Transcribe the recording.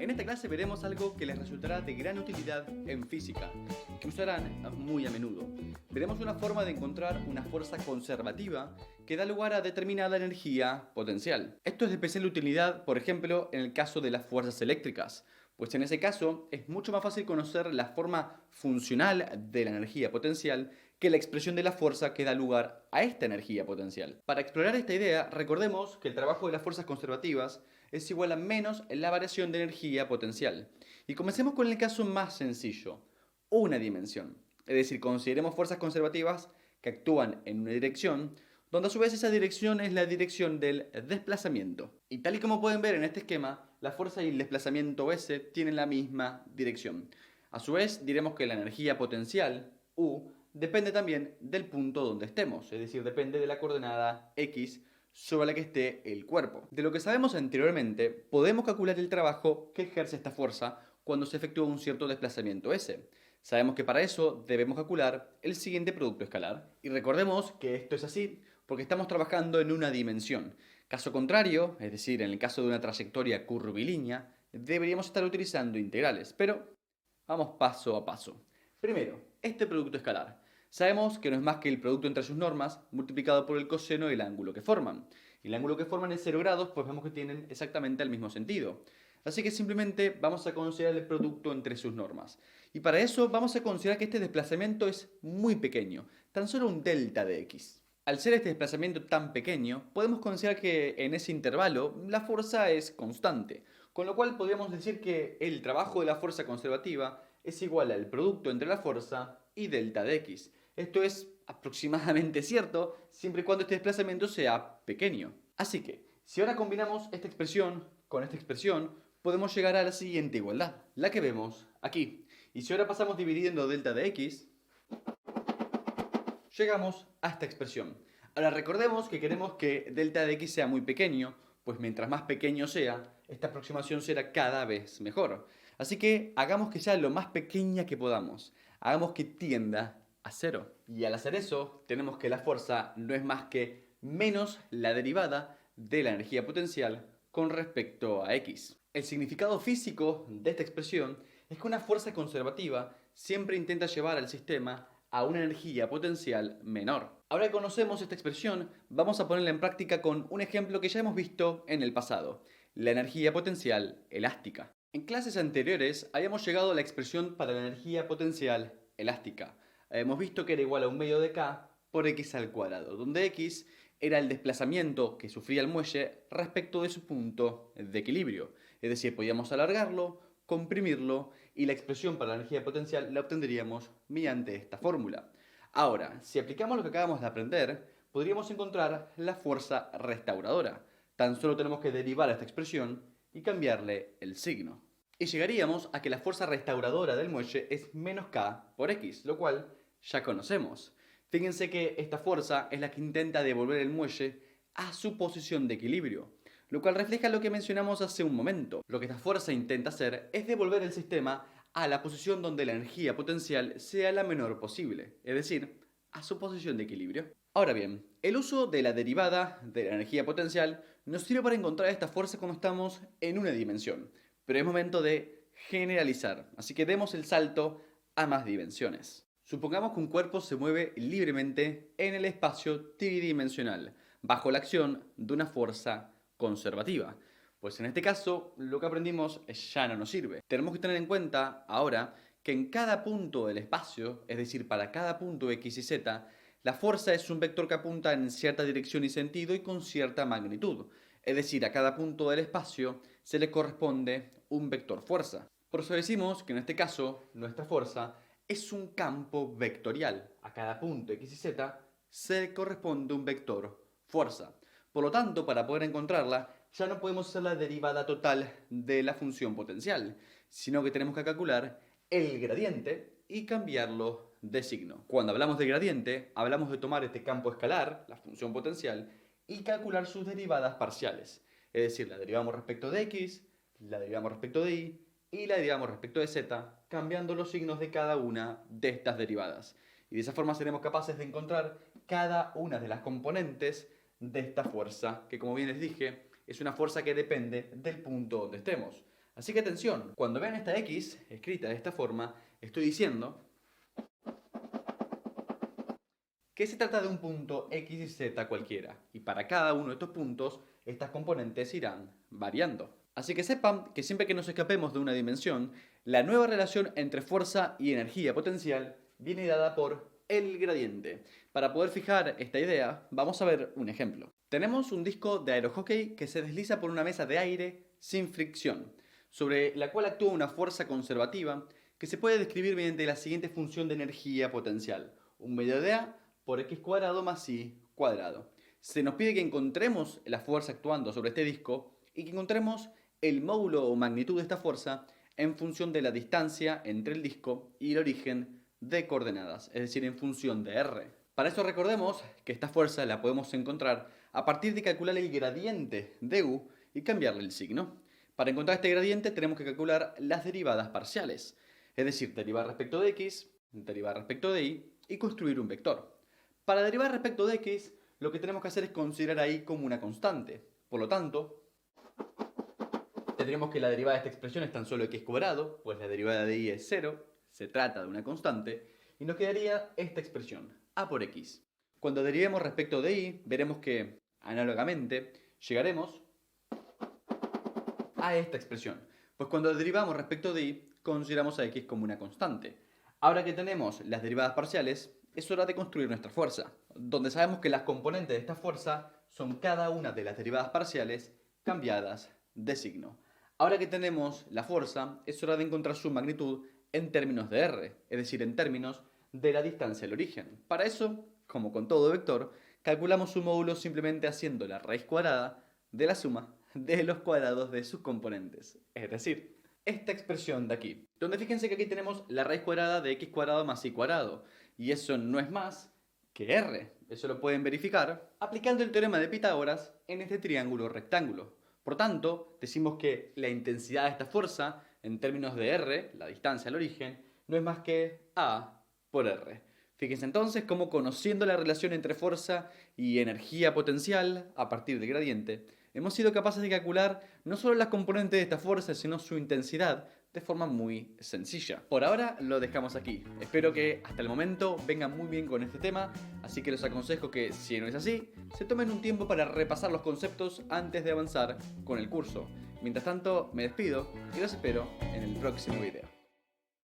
En esta clase veremos algo que les resultará de gran utilidad en física, que usarán muy a menudo. Veremos una forma de encontrar una fuerza conservativa que da lugar a determinada energía potencial. Esto es de especial utilidad, por ejemplo, en el caso de las fuerzas eléctricas, pues en ese caso es mucho más fácil conocer la forma funcional de la energía potencial que la expresión de la fuerza que da lugar a esta energía potencial. Para explorar esta idea, recordemos que el trabajo de las fuerzas conservativas es igual a menos la variación de energía potencial. Y comencemos con el caso más sencillo, una dimensión. Es decir, consideremos fuerzas conservativas que actúan en una dirección, donde a su vez esa dirección es la dirección del desplazamiento. Y tal y como pueden ver en este esquema, la fuerza y el desplazamiento S tienen la misma dirección. A su vez, diremos que la energía potencial, U, depende también del punto donde estemos, es decir, depende de la coordenada X sobre la que esté el cuerpo. De lo que sabemos anteriormente, podemos calcular el trabajo que ejerce esta fuerza cuando se efectúa un cierto desplazamiento S. Sabemos que para eso debemos calcular el siguiente producto escalar. Y recordemos que esto es así porque estamos trabajando en una dimensión. Caso contrario, es decir, en el caso de una trayectoria curvilínea, deberíamos estar utilizando integrales, pero vamos paso a paso. Primero, este producto escalar. Sabemos que no es más que el producto entre sus normas multiplicado por el coseno del ángulo que forman. Y el ángulo que forman es 0 grados, pues vemos que tienen exactamente el mismo sentido. Así que simplemente vamos a considerar el producto entre sus normas. Y para eso vamos a considerar que este desplazamiento es muy pequeño, tan solo un delta de x. Al ser este desplazamiento tan pequeño, podemos considerar que en ese intervalo la fuerza es constante, con lo cual podríamos decir que el trabajo de la fuerza conservativa es igual al producto entre la fuerza y delta de x. Esto es aproximadamente cierto, siempre y cuando este desplazamiento sea pequeño. Así que, si ahora combinamos esta expresión con esta expresión, podemos llegar a la siguiente igualdad, la que vemos aquí. Y si ahora pasamos dividiendo delta de x, llegamos a esta expresión. Ahora recordemos que queremos que delta de x sea muy pequeño, pues mientras más pequeño sea, esta aproximación será cada vez mejor. Así que hagamos que sea lo más pequeña que podamos. Hagamos que tienda a 0. Y al hacer eso, tenemos que la fuerza no es más que menos la derivada de la energía potencial con respecto a x. El significado físico de esta expresión es que una fuerza conservativa siempre intenta llevar al sistema a una energía potencial menor. Ahora que conocemos esta expresión, vamos a ponerla en práctica con un ejemplo que ya hemos visto en el pasado, la energía potencial elástica. En clases anteriores habíamos llegado a la expresión para la energía potencial elástica. Hemos visto que era igual a un medio de k por x al cuadrado, donde x era el desplazamiento que sufría el muelle respecto de su punto de equilibrio. Es decir, podíamos alargarlo, comprimirlo y la expresión para la energía potencial la obtendríamos mediante esta fórmula. Ahora, si aplicamos lo que acabamos de aprender, podríamos encontrar la fuerza restauradora. Tan solo tenemos que derivar esta expresión y cambiarle el signo. Y llegaríamos a que la fuerza restauradora del muelle es menos K por X, lo cual ya conocemos. Fíjense que esta fuerza es la que intenta devolver el muelle a su posición de equilibrio, lo cual refleja lo que mencionamos hace un momento. Lo que esta fuerza intenta hacer es devolver el sistema a la posición donde la energía potencial sea la menor posible, es decir, a su posición de equilibrio. Ahora bien, el uso de la derivada de la energía potencial nos sirve para encontrar esta fuerza cuando estamos en una dimensión, pero es momento de generalizar, así que demos el salto a más dimensiones. Supongamos que un cuerpo se mueve libremente en el espacio tridimensional, bajo la acción de una fuerza conservativa. Pues en este caso, lo que aprendimos ya no nos sirve. Tenemos que tener en cuenta ahora que en cada punto del espacio, es decir, para cada punto x y z, la fuerza es un vector que apunta en cierta dirección y sentido y con cierta magnitud. Es decir, a cada punto del espacio se le corresponde un vector fuerza. Por eso decimos que en este caso, nuestra fuerza es un campo vectorial. A cada punto x y z se le corresponde un vector fuerza. Por lo tanto, para poder encontrarla, ya no podemos hacer la derivada total de la función potencial, sino que tenemos que calcular el gradiente y cambiarlo de signo. Cuando hablamos de gradiente, hablamos de tomar este campo escalar, la función potencial, y calcular sus derivadas parciales. Es decir, la derivamos respecto de x, la derivamos respecto de y la derivamos respecto de z, cambiando los signos de cada una de estas derivadas. Y de esa forma seremos capaces de encontrar cada una de las componentes de esta fuerza, que como bien les dije, es una fuerza que depende del punto donde estemos. Así que atención, cuando vean esta X escrita de esta forma, estoy diciendo que se trata de un punto X y Z cualquiera, y para cada uno de estos puntos, estas componentes irán variando. Así que sepan que siempre que nos escapemos de una dimensión, la nueva relación entre fuerza y energía potencial viene dada por el gradiente. Para poder fijar esta idea, vamos a ver un ejemplo. Tenemos un disco de aerohockey que se desliza por una mesa de aire sin fricción, sobre la cual actúa una fuerza conservativa que se puede describir mediante la siguiente función de energía potencial. Un medio de A por x cuadrado más y cuadrado. Se nos pide que encontremos la fuerza actuando sobre este disco y que encontremos el módulo o magnitud de esta fuerza en función de la distancia entre el disco y el origen de coordenadas, es decir, en función de r. Para eso recordemos que esta fuerza la podemos encontrar a partir de calcular el gradiente de u y cambiarle el signo. Para encontrar este gradiente tenemos que calcular las derivadas parciales, es decir, derivar respecto de x, derivar respecto de y y construir un vector. Para derivar respecto de x, lo que tenemos que hacer es considerar ahí como una constante. Por lo tanto, tendríamos que la derivada de esta expresión es tan solo x cuadrado, pues la derivada de y es 0, se trata de una constante, y nos quedaría esta expresión, a por x. Cuando derivemos respecto de y, veremos que, análogamente, llegaremos a esta expresión, pues cuando derivamos respecto de y, consideramos a x como una constante. Ahora que tenemos las derivadas parciales, es hora de construir nuestra fuerza, donde sabemos que las componentes de esta fuerza son cada una de las derivadas parciales cambiadas de signo. Ahora que tenemos la fuerza, es hora de encontrar su magnitud en términos de r, es decir, en términos de la distancia al origen. Para eso, como con todo vector, calculamos su módulo simplemente haciendo la raíz cuadrada de la suma de los cuadrados de sus componentes, es decir, esta expresión de aquí, donde fíjense que aquí tenemos la raíz cuadrada de x cuadrado más y cuadrado, y eso no es más que r. Eso lo pueden verificar aplicando el teorema de Pitágoras en este triángulo rectángulo. Por tanto, decimos que la intensidad de esta fuerza, en términos de r, la distancia al origen, no es más que a por r. Fíjense entonces cómo, conociendo la relación entre fuerza y energía potencial a partir del gradiente, hemos sido capaces de calcular no solo las componentes de esta fuerza, sino su intensidad de forma muy sencilla. Por ahora lo dejamos aquí. Espero que hasta el momento vengan muy bien con este tema, así que les aconsejo que, si no es así, se tomen un tiempo para repasar los conceptos antes de avanzar con el curso. Mientras tanto, me despido y los espero en el próximo video.